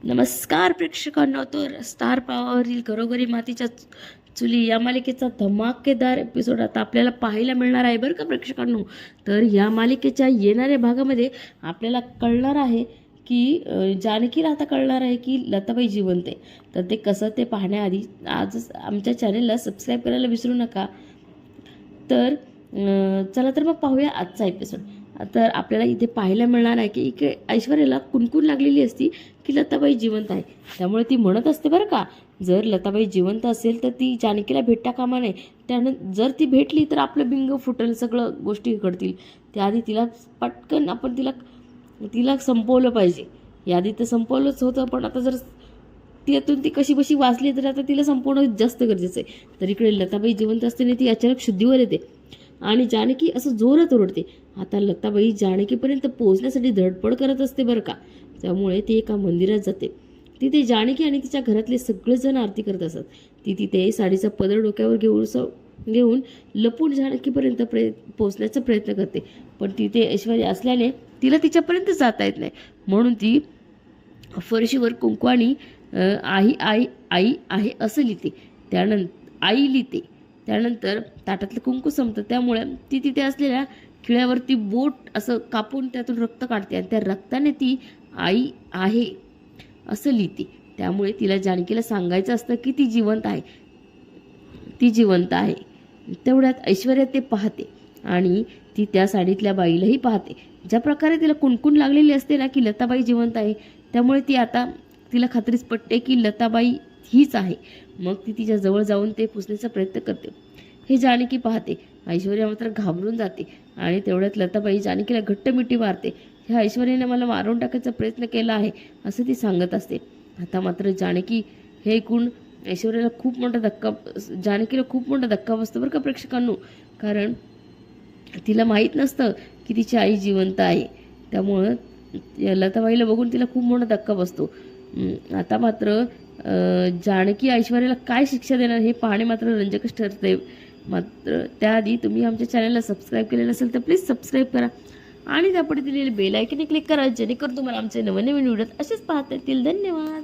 नमस्कार प्रेक्षकांनो, तर स्टार पॉवरवरील घरोघरी मातीच्या चुली या मालिकेचा धमाकेदार एपिसोड आता आपल्याला पाहायला मिळणार आहे बरं का प्रेक्षकांनो. तर या मालिकेच्या येणाऱ्या भागामध्ये आपल्याला कळणार आहे की जानकीला आता कळणार आहे की लताबाई जिवंत आहे. तर ते कसं ते पाहण्याआधी आजच आमच्या चॅनेलला सबस्क्राईब करायला विसरू नका. तर चला तर मग पाहूया आजचा एपिसोड. तर आपल्याला इथे पाहायला मिळणार आहे की इकडे ऐश्वर्याला कुणकुण लागलेली असती की लताबाई जिवंत आहे. त्यामुळे ती म्हणत असते बरं का, जर लताबाई जिवंत असेल तर ती जानकीला भेटता कामा नये. त्यानं जर ती भेटली तर आपलं बिंग फुटेल, सगळं गोष्टी घडतील. त्याआधी तिला पटकन आपण तिला संपवलं पाहिजे. यादी तर संपवलंच होतं, पण आता जर त्यातून ती कशी बशी वाचली तर आता तिला संपवणं जास्त गरजेचं आहे. तर इकडे लताबाई जिवंत असताना ती अचानक शुद्धीवर येते आणि जानकी असं जोरात ओरडते. आता लताबाई जानकीपर्यंत पोहोचण्यासाठी धडपड करत असते बरं का. त्यामुळे ती एका मंदिरात जाते. तिथे जानकी आणि तिच्या घरातले सगळेजण आरती करत असतात. ती तिथे साडीचा पदर डोक्यावर घेऊन लपून जानकीपर्यंत पोहोचण्याचा प्रयत्न करते. पण तिथे ऐश्वर्या असल्याने तिला तिच्यापर्यंत जाता येत नाही. म्हणून ती फरशीवर कुंकवानी आई आई आई आहे असं लिहिते. आई लिहिते. त्यानंतर ताटातलं कुंकू संपतं. त्यामुळे ती तिथे असलेल्या खिळ्यावरती बोट असं कापून त्यातून रक्त काढते आणि त्या रक्ताने ती आई आहे असं लिहिते. त्यामुळे तिला जानकीला सांगायचं असतं की ती जिवंत आहे, ती जिवंत आहे. तेवढ्यात ऐश्वर्या ते पाहते आणि ती त्या साडीतल्या बाईलाही पाहते. ज्या प्रकारे तिला कुणकुण लागलेली असते ना की लताबाई जिवंत आहे, त्यामुळे ती आता तिला खात्रीच पटते की लताबाई हीच आहे. मग ती तिच्या जवळ जाऊन ते पुसण्याचा प्रयत्न करते. हे जानकी पाहते. ऐश्वर्या मात्र घाबरून जाते आणि तेवढ्यात लताबाई जानकीला घट्ट मिठी मारते. ह्या ऐश्वर्याने मला मारून टाकायचा प्रयत्न केला आहे असं ती सांगत असते. आता मात्र जानकी हे ऐकून ऐश्वर्याला जानकीला खूप मोठा धक्का बसतो बरं का प्रेक्षकांनो. कारण तिला माहीत नसतं की तिची आई जिवंत आहे. त्यामुळं लताबाईला बघून तिला खूप मोठा धक्का बसतो. आता मात्र जानकी ऐश्वर्याला काय शिक्षा देणार हे पाहणे मात्र रंजकच ठरते. मात्र त्याआधी तुम्ही आमच्या चॅनलला सबस्क्राईब केलेलं असेल तर प्लीज सबस्क्राईब करा आणि त्यापुढे दिलेले बेल आयकॉन क्लिक करा, जेणेकरून तुम्हाला आमचे नवनवीन व्हिडिओ असेच पाहता येतील. धन्यवाद.